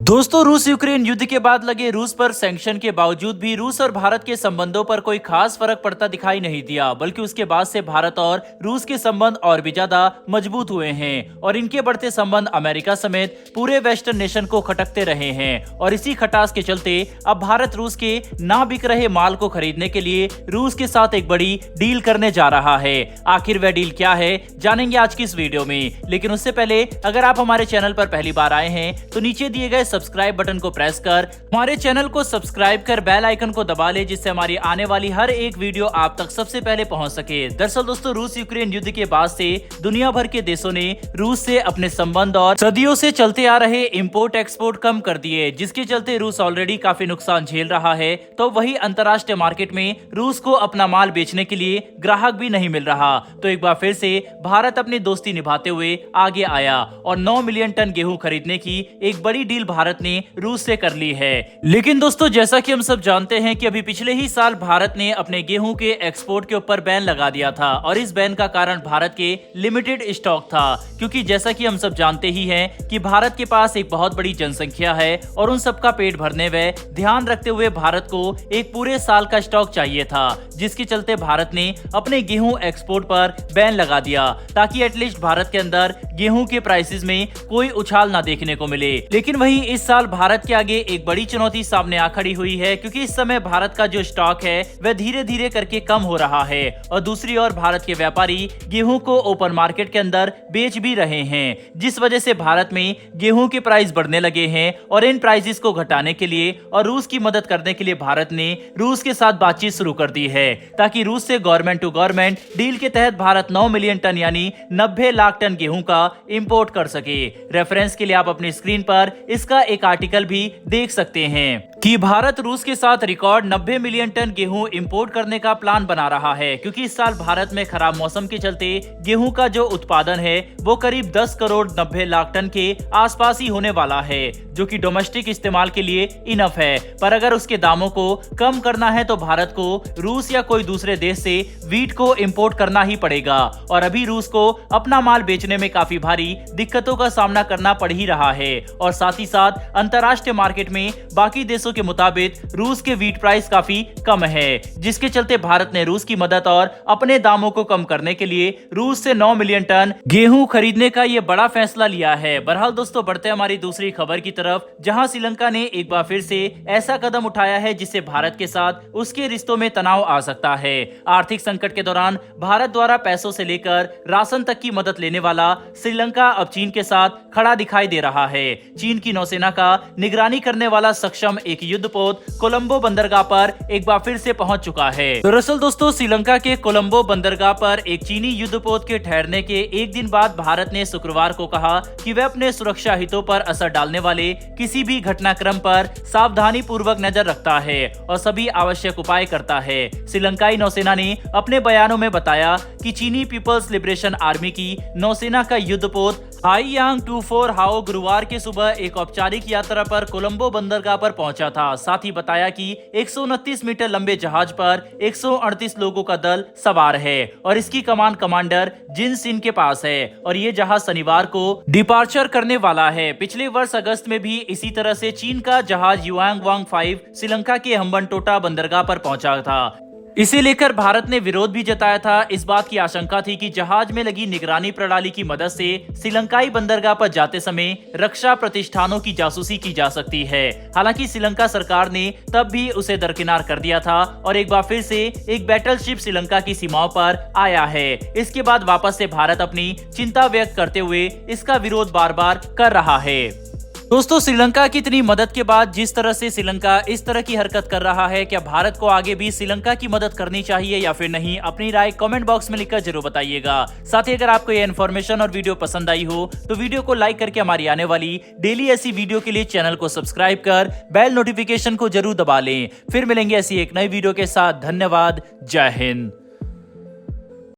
दोस्तों, रूस यूक्रेन युद्ध के बाद लगे रूस पर सैंक्शन के बावजूद भी रूस और भारत के संबंधों पर कोई खास फर्क पड़ता दिखाई नहीं दिया, बल्कि उसके बाद से भारत और रूस के संबंध और भी ज्यादा मजबूत हुए हैं और इनके बढ़ते संबंध अमेरिका समेत पूरे वेस्टर्न नेशन को खटकते रहे हैं। और इसी खटास के चलते अब भारत रूस के ना बिक रहे माल को खरीदने के लिए रूस के साथ एक बड़ी डील करने जा रहा है। आखिर वह डील क्या है, जानेंगे आज की इस वीडियो में। लेकिन उससे पहले अगर आप हमारे चैनल पर पहली बार आए हैं तो नीचे दिए गए सब्सक्राइब बटन को प्रेस कर हमारे चैनल को सब्सक्राइब कर बेल आइकन को दबा ले, जिससे हमारी आने वाली हर एक वीडियो आप तक सबसे पहले पहुंच सके। दरअसल दोस्तों, रूस यूक्रेन युद्ध के बाद से दुनिया भर के देशों ने रूस से अपने संबंध और सदियों से चलते आ रहे इंपोर्ट एक्सपोर्ट कम कर दिए, जिसके चलते रूस ऑलरेडी काफी नुकसान झेल रहा है। तो वही अंतर्राष्ट्रीय मार्केट में रूस को अपना माल बेचने के लिए ग्राहक भी नहीं मिल रहा। तो एक बार फिर से भारत अपनी दोस्ती निभाते हुए आगे आया और 9 मिलियन टन गेहूं खरीदने की एक बड़ी डील भारत ने रूस से कर ली है। लेकिन दोस्तों, जैसा कि हम सब जानते हैं कि अभी पिछले ही साल भारत ने अपने गेहूं के एक्सपोर्ट के ऊपर बैन लगा दिया था और इस बैन का कारण भारत के लिमिटेड स्टॉक था, क्योंकि जैसा कि हम सब जानते ही हैं कि भारत के पास एक बहुत बड़ी जनसंख्या है और उन सबका पेट भरने व ध्यान रखते हुए भारत को एक पूरे साल का स्टॉक चाहिए था, जिसके चलते भारत ने अपने गेहूं एक्सपोर्ट पर बैन लगा दिया ताकि एटलीस्ट भारत के अंदर गेहूं के प्राइसेस में कोई उछाल ना देखने को मिले। लेकिन वहीं इस साल भारत के आगे एक बड़ी चुनौती सामने आ खड़ी हुई है, क्योंकि इस समय भारत का जो स्टॉक है वह धीरे धीरे करके कम हो रहा है और दूसरी ओर भारत के व्यापारी गेहूं को ओपन मार्केट के अंदर बेच भी रहे हैं, जिस वजह से भारत में गेहूं के प्राइस बढ़ने लगे हैं। और इन प्राइसेस को घटाने के लिए और रूस की मदद करने के लिए भारत ने रूस के साथ बातचीत शुरू कर दी है, ताकि रूस से गवर्नमेंट टू गवर्नमेंट डील के तहत भारत 9 मिलियन टन यानी 90 लाख टन गेहूं का इंपोर्ट कर सके। रेफरेंस के लिए आप अपनी स्क्रीन पर इसका एक आर्टिकल भी देख सकते हैं कि भारत रूस के साथ रिकॉर्ड 90 मिलियन टन गेहूं इंपोर्ट करने का प्लान बना रहा है, क्योंकि इस साल भारत में खराब मौसम के चलते गेहूं का जो उत्पादन है वो करीब 10 करोड़ 90 लाख टन के आसपास ही होने वाला है, जो कि डोमेस्टिक इस्तेमाल के लिए इनफ है। पर अगर उसके दामों को कम करना है तो भारत को रूस या कोई दूसरे देश से वीट को इंपोर्ट करना ही पड़ेगा। और अभी रूस को अपना माल बेचने में काफी भारी दिक्कतों का सामना करना पड़ ही रहा है और साथ ही साथ अंतर्राष्ट्रीय मार्केट में बाकी देशों के मुताबिक रूस के वीट प्राइस काफी कम है, जिसके चलते भारत ने रूस की मदद और अपने दामों को कम करने के लिए रूस से 9 मिलियन टन गेहूं खरीदने का ये बड़ा फैसला लिया है। बहरहाल दोस्तों, बढ़ते हमारी दूसरी खबर की तरफ, जहां श्रीलंका ने एक बार फिर से ऐसा कदम उठाया है जिससे भारत के साथ उसके रिश्तों में तनाव आ सकता है। आर्थिक संकट के दौरान भारत द्वारा पैसों से लेकर राशन तक की मदद लेने वाला श्रीलंका अब चीन के साथ खड़ा दिखाई दे रहा है। चीन की नौसेना का निगरानी करने वाला सक्षम एक युद्धपोत कोलंबो बंदरगाह पर एक बार फिर से पहुंच चुका है। दरअसल दोस्तों, श्रीलंका के कोलंबो बंदरगाह पर एक चीनी युद्धपोत के ठहरने के एक दिन बाद भारत ने शुक्रवार को कहा कि वह अपने सुरक्षा हितों पर असर डालने वाले किसी भी घटनाक्रम पर सावधानी पूर्वक नजर रखता है और सभी आवश्यक उपाय करता है। श्रीलंकाई नौसेना ने अपने बयानों में बताया कि चीनी पीपल्स लिबरेशन आर्मी की नौसेना का युद्धपोत हाईयांग 24 हाओ गुरुवार के सुबह एक औपचारिक यात्रा पर कोलंबो बंदरगाह पर पहुंचा था। साथ ही बताया कि 129 मीटर लंबे जहाज पर 138 लोगों का दल सवार है और इसकी कमान कमांडर जिन सिन के पास है और ये जहाज शनिवार को डिपार्चर करने वाला है। पिछले वर्ष अगस्त में भी इसी तरह से चीन का जहाज युआंग वांग 5 श्रीलंका के हम्बनटोटा बंदरगाह पर पहुंचा था। इसे लेकर भारत ने विरोध भी जताया था। इस बात की आशंका थी कि जहाज में लगी निगरानी प्रणाली की मदद से श्रीलंकाई बंदरगाह पर जाते समय रक्षा प्रतिष्ठानों की जासूसी की जा सकती है। हालांकि श्रीलंका सरकार ने तब भी उसे दरकिनार कर दिया था और एक बार फिर से एक बैटलशिप श्रीलंका की सीमाओं पर आया है। इसके बाद वापस से भारत अपनी चिंता व्यक्त करते हुए इसका विरोध बार बार कर रहा है। दोस्तों, श्रीलंका की इतनी मदद के बाद जिस तरह से श्रीलंका इस तरह की हरकत कर रहा है, क्या भारत को आगे भी श्रीलंका की मदद करनी चाहिए या फिर नहीं? अपनी राय कमेंट बॉक्स में लिखकर जरूर बताइएगा। साथ ही अगर आपको यह इन्फॉर्मेशन और वीडियो पसंद आई हो तो वीडियो को लाइक करके हमारी आने वाली डेली ऐसी वीडियो के लिए चैनल को सब्सक्राइब कर बेल नोटिफिकेशन को जरूर दबा लें। फिर मिलेंगे ऐसी एक नई वीडियो के साथ। धन्यवाद। जय हिंद।